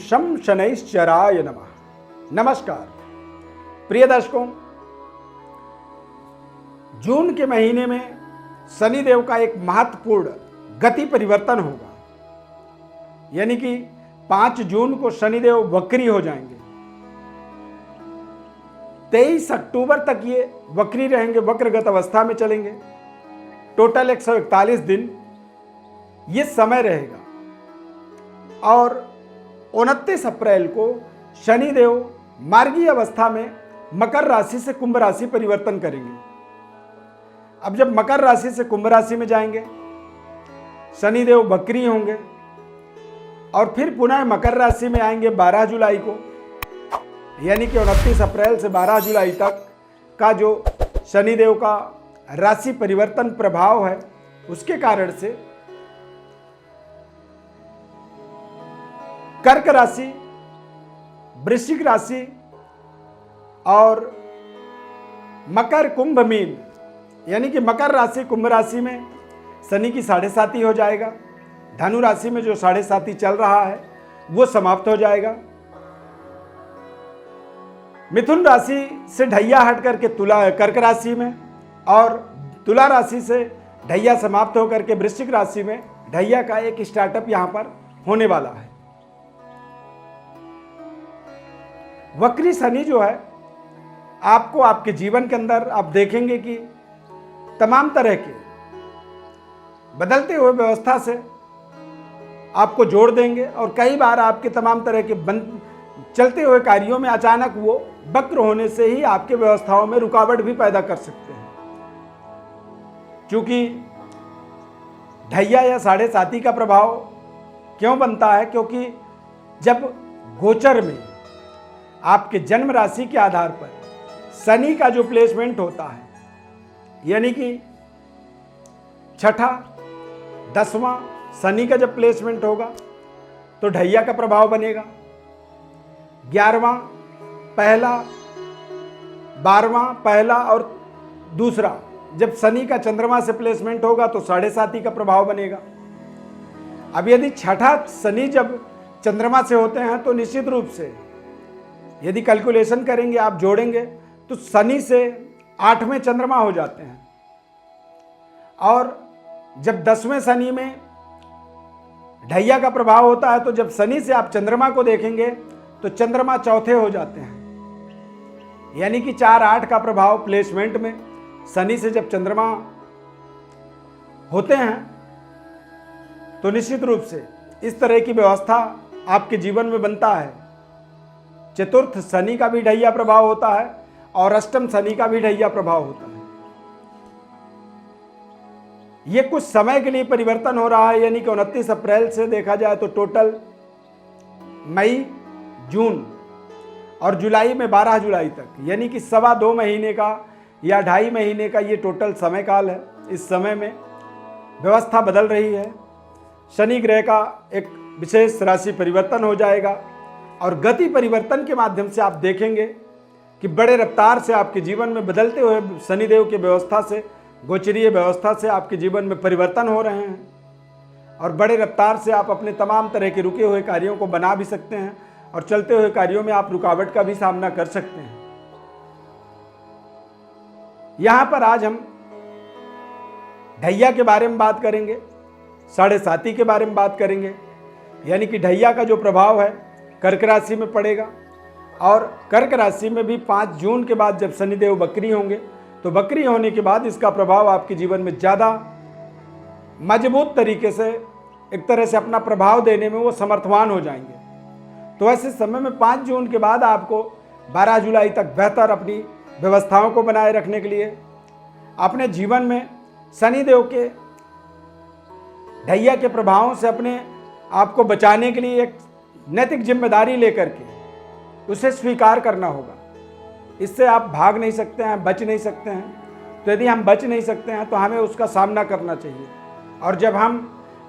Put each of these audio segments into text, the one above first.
शं शनैश्चराय नमः। नमस्कार प्रिय दर्शकों, जून के महीने में शनिदेव का एक महत्वपूर्ण गति परिवर्तन होगा, यानी कि 5 जून को शनिदेव वक्री हो जाएंगे। 23 अक्टूबर तक ये वक्री रहेंगे, वक्रगत अवस्था में चलेंगे। टोटल 141 दिन ये समय रहेगा और 29 अप्रैल को शनिदेव मार्गीय अवस्था में मकर राशि से कुंभ राशि परिवर्तन करेंगे। अब जब मकर राशि से कुंभ राशि में जाएंगे, शनिदेव वक्री होंगे और फिर पुनः मकर राशि में आएंगे 12 जुलाई को, यानी कि 29 अप्रैल से 12 जुलाई तक का जो शनिदेव का राशि परिवर्तन प्रभाव है, उसके कारण से कर्क राशि, वृश्चिक राशि और मकर कुंभ मीन, यानी कि मकर राशि कुंभ राशि में शनि की 7.5 हो जाएगा। धनु राशि में जो 7.5 चल रहा है वो समाप्त हो जाएगा। मिथुन राशि से ढैया हट करके कर्क राशि में, और तुला राशि से ढैया समाप्त होकर के वृश्चिक राशि में ढैया का एक स्टार्टअप यहां पर होने वाला है। वक्री शनि जो है, आपको आपके जीवन के अंदर आप देखेंगे कि तमाम तरह के बदलते हुए व्यवस्था से आपको जोड़ देंगे और कई बार आपके तमाम तरह के चलते हुए कार्यों में अचानक वो वक्र होने से ही आपके व्यवस्थाओं में रुकावट भी पैदा कर सकते हैं। क्योंकि ढैया या 7.5 का प्रभाव क्यों बनता है? क्योंकि जब गोचर में आपके जन्म राशि के आधार पर शनि का जो प्लेसमेंट होता है, यानी कि 6ठा 10वां शनि का जब प्लेसमेंट होगा तो ढैया का प्रभाव बनेगा। 11वां पहला, 12वां पहला और दूसरा जब शनि का चंद्रमा से प्लेसमेंट होगा तो 7.5 का प्रभाव बनेगा। अब यदि 6ठा शनि जब चंद्रमा से होते हैं तो निश्चित रूप से यदि कैलकुलेशन करेंगे, आप जोड़ेंगे तो शनि से 8वें चंद्रमा हो जाते हैं। और जब 10वें शनि में ढैया का प्रभाव होता है तो जब शनि से आप चंद्रमा को देखेंगे तो चंद्रमा चौथे हो जाते हैं, यानी कि 4-8 का प्रभाव प्लेसमेंट में शनि से जब चंद्रमा होते हैं तो निश्चित रूप से इस तरह की व्यवस्था आपके जीवन में बनता है। चतुर्थ शनि का भी ढैया प्रभाव होता है और अष्टम शनि का भी ढैया प्रभाव होता है। ये कुछ समय के लिए परिवर्तन हो रहा है, यानी कि 29 अप्रैल से देखा जाए तो टोटल मई, जून और जुलाई में 12 जुलाई तक, यानी कि 2.25 महीने का या 2.5 महीने का ये टोटल समय काल है। इस समय में व्यवस्था बदल रही है। शनि ग्रह का एक विशेष राशि परिवर्तन हो जाएगा और गति परिवर्तन के माध्यम से आप देखेंगे कि बड़े रफ्तार से आपके जीवन में बदलते हुए शनिदेव की व्यवस्था से, गोचरीय व्यवस्था से आपके जीवन में परिवर्तन हो रहे हैं और बड़े रफ्तार से आप अपने तमाम तरह के रुके हुए कार्यों को बना भी सकते हैं और चलते हुए कार्यों में आप रुकावट का भी सामना कर सकते हैं। यहां पर आज हम ढैया के बारे में बात करेंगे, 7.5 के बारे में बात करेंगे, यानी कि ढैया का जो प्रभाव है कर्क राशि में पड़ेगा। और कर्क राशि में भी 5 जून के बाद जब शनिदेव वक्री होंगे तो वक्री होने के बाद इसका प्रभाव आपके जीवन में ज़्यादा मजबूत तरीके से एक तरह से अपना प्रभाव देने में वो समर्थवान हो जाएंगे। तो ऐसे समय में 5 जून के बाद आपको 12 जुलाई तक बेहतर अपनी व्यवस्थाओं को बनाए रखने के लिए अपने जीवन में शनिदेव के ढैया के प्रभावों से अपने आप को बचाने के लिए एक नैतिक जिम्मेदारी लेकर के उसे स्वीकार करना होगा। इससे आप भाग नहीं सकते हैं, बच नहीं सकते हैं। तो यदि हम बच नहीं सकते हैं तो हमें उसका सामना करना चाहिए। और जब हम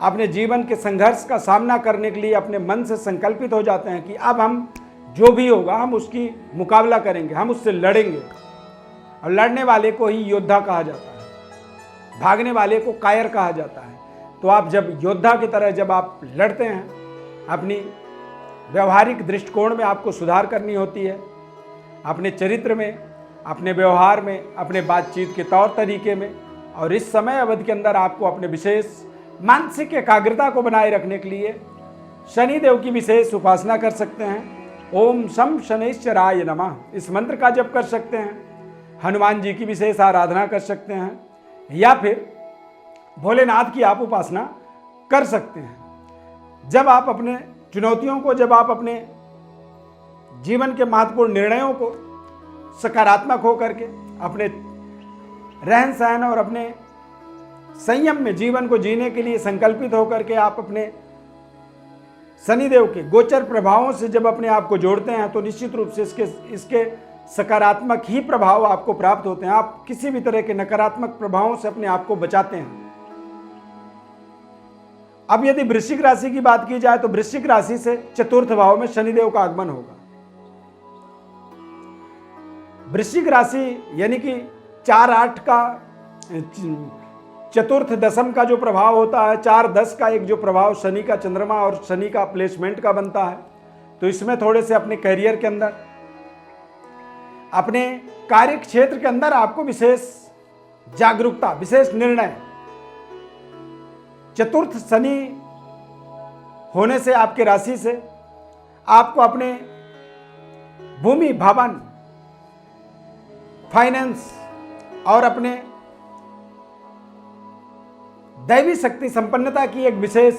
अपने जीवन के संघर्ष का सामना करने के लिए अपने मन से संकल्पित हो जाते हैं कि अब हम जो भी होगा हम उसकी मुकाबला करेंगे, हम उससे लड़ेंगे, और लड़ने वाले को ही योद्धा कहा जाता है, भागने वाले को कायर कहा जाता है। तो आप जब योद्धा की तरह जब आप लड़ते हैं, अपनी व्यवहारिक दृष्टिकोण में आपको सुधार करनी होती है, अपने चरित्र में, अपने व्यवहार में, अपने बातचीत के तौर तरीके में। और इस समय अवधि के अंदर आपको अपने विशेष मानसिक एकाग्रता को बनाए रखने के लिए शनिदेव की विशेष उपासना कर सकते हैं। ओम शम शनैश्चराय नमः इस मंत्र का जप कर सकते हैं। हनुमान जी की विशेष आराधना कर सकते हैं, या फिर भोलेनाथ की आप उपासना कर सकते हैं। जब आप अपने चुनौतियों को, जब आप अपने जीवन के महत्वपूर्ण निर्णयों को सकारात्मक होकर के अपने रहन सहन और अपने संयम में जीवन को जीने के लिए संकल्पित होकर के आप अपने शनिदेव के गोचर प्रभावों से जब अपने आप को जोड़ते हैं, तो निश्चित रूप से इसके सकारात्मक ही प्रभाव आपको प्राप्त होते हैं। आप किसी भी तरह के नकारात्मक प्रभावों से अपने आप को बचाते हैं। अब यदि वृश्चिक राशि की बात की जाए तो वृश्चिक राशि से चतुर्थ भाव में शनिदेव का आगमन होगा। वृश्चिक राशि यानी कि 4-8 का चतुर्थ दशम का जो प्रभाव होता है, 4-10 का एक जो प्रभाव शनि का, चंद्रमा और शनि का प्लेसमेंट का बनता है, तो इसमें थोड़े से अपने करियर के अंदर, अपने कार्य क्षेत्र के अंदर आपको विशेष जागरूकता, विशेष निर्णय, चतुर्थ शनि होने से आपके राशि से आपको अपने भूमि, भवन, फाइनेंस और अपने दैवी शक्ति संपन्नता की एक विशेष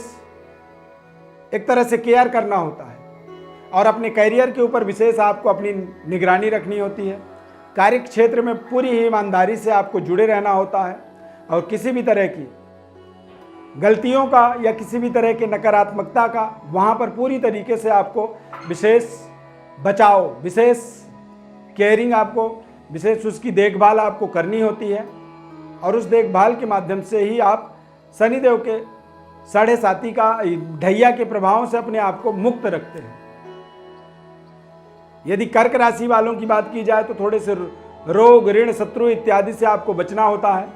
एक तरह से केयर करना होता है। और अपने करियर के ऊपर विशेष आपको अपनी निगरानी रखनी होती है। कार्य क्षेत्र में पूरी ही ईमानदारी से आपको जुड़े रहना होता है, और किसी भी तरह की गलतियों का या किसी भी तरह के नकारात्मकता का वहाँ पर पूरी तरीके से आपको विशेष बचाव, विशेष केयरिंग, आपको विशेष उसकी देखभाल आपको करनी होती है। और उस देखभाल के माध्यम से ही आप शनिदेव के 7.5 का ढैया के प्रभावों से अपने आप को मुक्त रखते हैं। यदि कर्क राशि वालों की बात की जाए तो थोड़े से रोग, ऋण, शत्रु इत्यादि से आपको बचना होता है।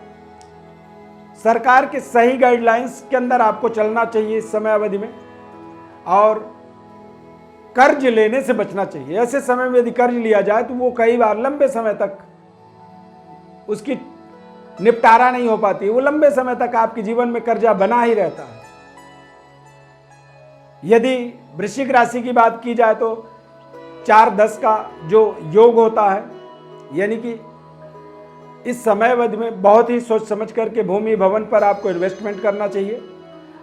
सरकार के सही गाइडलाइंस के अंदर आपको चलना चाहिए इस समय अवधि में, और कर्ज लेने से बचना चाहिए। ऐसे समय में यदि कर्ज लिया जाए तो वो कई बार लंबे समय तक उसकी निपटारा नहीं हो पाती, वो लंबे समय तक आपके जीवन में कर्जा बना ही रहता है। यदि वृश्चिक राशि की बात की जाए तो 4-10 का जो योग होता है, यानी कि इस समय अवधि में बहुत ही सोच समझ करके भूमि, भवन पर आपको इन्वेस्टमेंट करना चाहिए।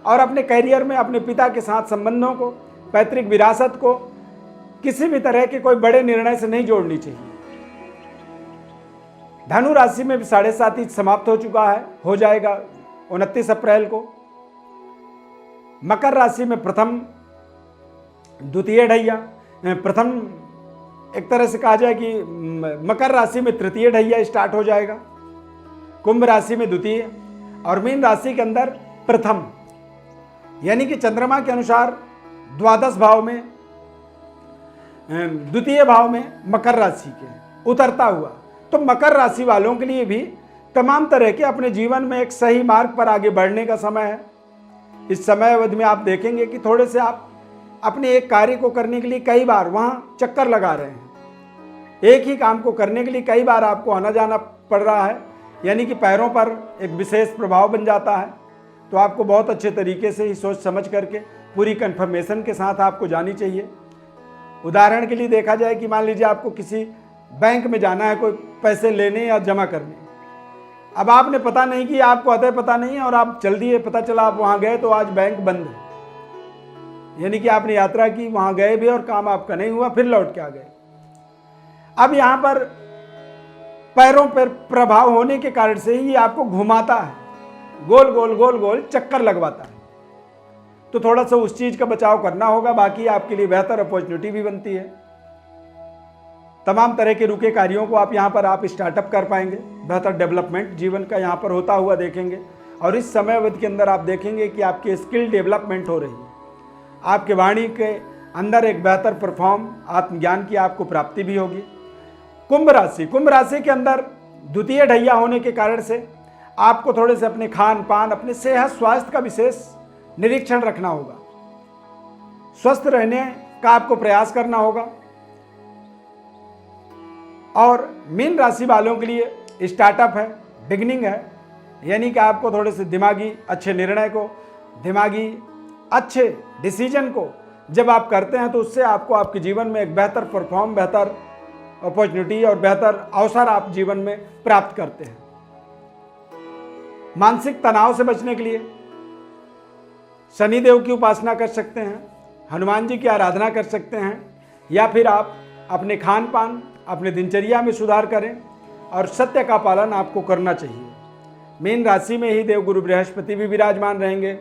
और अपने करियर में अपने पिता के साथ संबंधों को, पैतृक विरासत को किसी भी तरह के कोई बड़े निर्णय से नहीं जोड़नी चाहिए। धनु राशि में भी 7.5 समाप्त हो चुका है, हो जाएगा 29 अप्रैल को। मकर राशि में प्रथम द्वितीय ढैया, प्रथम एक तरह से कहा जाए कि मकर राशि में तृतीय ढैया स्टार्ट हो जाएगा, कुंभ राशि में द्वितीय, और मीन राशि के अंदर प्रथम, यानी कि चंद्रमा के अनुसार द्वादश भाव में, द्वितीय भाव में मकर राशि के उतरता हुआ। तो मकर राशि वालों के लिए भी तमाम तरह के अपने जीवन में एक सही मार्ग पर आगे बढ़ने का समय है। इस समय अवधि में आप देखेंगे कि थोड़े से आप अपने एक कार्य को करने के लिए कई बार वहाँ चक्कर लगा रहे हैं। एक ही काम को करने के लिए कई बार आपको आना जाना पड़ रहा है, यानी कि पैरों पर एक विशेष प्रभाव बन जाता है। तो आपको बहुत अच्छे तरीके से ही सोच समझ करके पूरी कन्फर्मेशन के साथ आपको जानी चाहिए। उदाहरण के लिए देखा जाए कि मान लीजिए आपको किसी बैंक में जाना है कोई पैसे लेने या जमा करने, अब आपने पता नहीं कि आपको अतः पता नहीं है और आप चल दिए, पता चला आप वहाँ गए तो आज बैंक बंद है, यानी कि आपने यात्रा की, वहाँ गए भी और काम आपका नहीं हुआ, फिर लौट के आ गए। अब यहाँ पर पैरों पर प्रभाव होने के कारण से ही आपको घुमाता है, गोल गोल गोल गोल चक्कर लगवाता है। तो थोड़ा सा उस चीज का बचाव करना होगा। बाकी आपके लिए बेहतर अपॉर्चुनिटी भी बनती है। तमाम तरह के रुके कार्यों को आप यहाँ पर आप स्टार्टअप कर पाएंगे। बेहतर डेवलपमेंट जीवन का यहाँ पर होता हुआ देखेंगे। और इस समय अवधि के अंदर आप देखेंगे कि आपकी स्किल डेवलपमेंट हो रही है। आपके वाणी के अंदर एक बेहतर परफॉर्म आत्मज्ञान की आपको प्राप्ति भी होगी। कुंभ राशि के अंदर द्वितीय ढैया होने के कारण से आपको थोड़े से अपने खान पान, अपने सेहत स्वास्थ्य का विशेष निरीक्षण रखना होगा। स्वस्थ रहने का आपको प्रयास करना होगा। और मीन राशि वालों के लिए स्टार्टअप है, बिगनिंग है, यानी कि आपको थोड़े से दिमागी अच्छे निर्णय को, दिमागी अच्छे डिसीजन को जब आप करते हैं तो उससे आपको आपके जीवन में एक बेहतर परफॉर्म, बेहतर अपॉर्चुनिटी और बेहतर अवसर आप जीवन में प्राप्त करते हैं। मानसिक तनाव से बचने के लिए शनिदेव की उपासना कर सकते हैं, हनुमान जी की आराधना कर सकते हैं, या फिर आप अपने खान पान, अपने दिनचर्या में सुधार करें और सत्य का पालन आपको करना चाहिए। मीन राशि में ही देवगुरु बृहस्पति भी विराजमान रहेंगे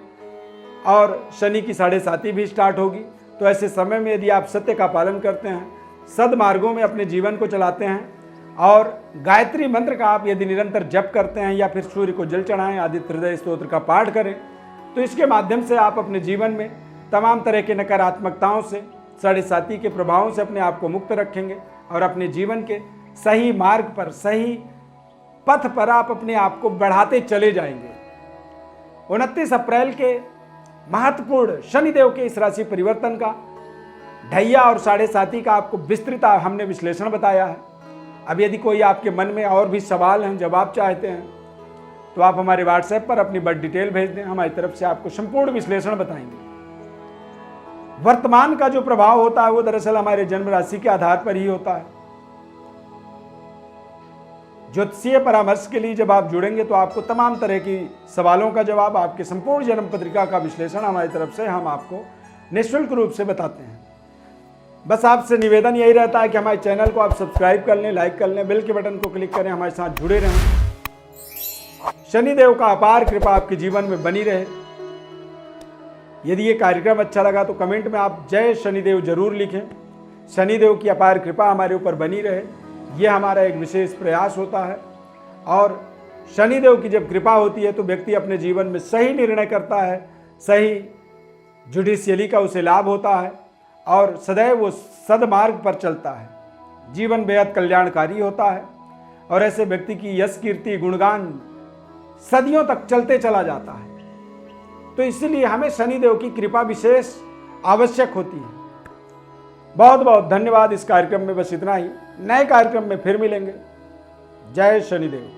और शनि की 7.5 भी स्टार्ट होगी। तो ऐसे समय में यदि आप सत्य का पालन करते हैं, सद्मार्गों में अपने जीवन को चलाते हैं और गायत्री मंत्र का आप यदि निरंतर जप करते हैं या फिर सूर्य को जल चढ़ाएं, आदित्य हृदय स्तोत्र का पाठ करें, तो इसके माध्यम से आप अपने जीवन में तमाम तरह के नकारात्मकताओं से, 7.5 के प्रभावों से अपने आप को मुक्त रखेंगे और अपने जीवन के सही मार्ग पर, सही पथ पर आप अपने आप को बढ़ाते चले जाएंगे। 29 अप्रैल के महत्वपूर्ण शनिदेव के इस राशि परिवर्तन का ढैया और 7.5 का आपको विस्तृत हमने विश्लेषण बताया है। अब यदि कोई आपके मन में और भी सवाल हैं, जवाब चाहते हैं, तो आप हमारे व्हाट्सएप पर अपनी बड़ी डिटेल भेज दें, हमारी तरफ से आपको संपूर्ण विश्लेषण बताएंगे। वर्तमान का जो प्रभाव होता है वो दरअसल हमारे जन्म राशि के आधार पर ही होता है। ज्योतिषीय परामर्श के लिए जब आप जुड़ेंगे तो आपको तमाम तरह की सवालों का जवाब, आपके संपूर्ण जन्म पत्रिका का विश्लेषण हमारी तरफ से हम आपको निःशुल्क रूप से बताते हैं। बस आपसे निवेदन यही रहता है कि हमारे चैनल को आप सब्सक्राइब कर लें, लाइक कर लें, बेल के बटन को क्लिक करें, हमारे साथ जुड़े रहें। शनिदेव का अपार कृपा आपके जीवन में बनी रहे। यदि ये कार्यक्रम अच्छा लगा तो कमेंट में आप जय शनिदेव जरूर लिखें। शनिदेव की अपार कृपा हमारे ऊपर बनी रहे, ये हमारा एक विशेष प्रयास होता है। और शनिदेव की जब कृपा होती है तो व्यक्ति अपने जीवन में सही निर्णय करता है, सही जुडिशियली का उसे लाभ होता है और सदैव वो सदमार्ग पर चलता है। जीवन बेहद कल्याणकारी होता है और ऐसे व्यक्ति की यश, कीर्ति, गुणगान सदियों तक चलते चला जाता है। तो इसीलिए हमें शनिदेव की कृपा विशेष आवश्यक होती है। बहुत बहुत धन्यवाद। इस कार्यक्रम में बस इतना ही। नए कार्यक्रम में फिर मिलेंगे। जय शनिदेव।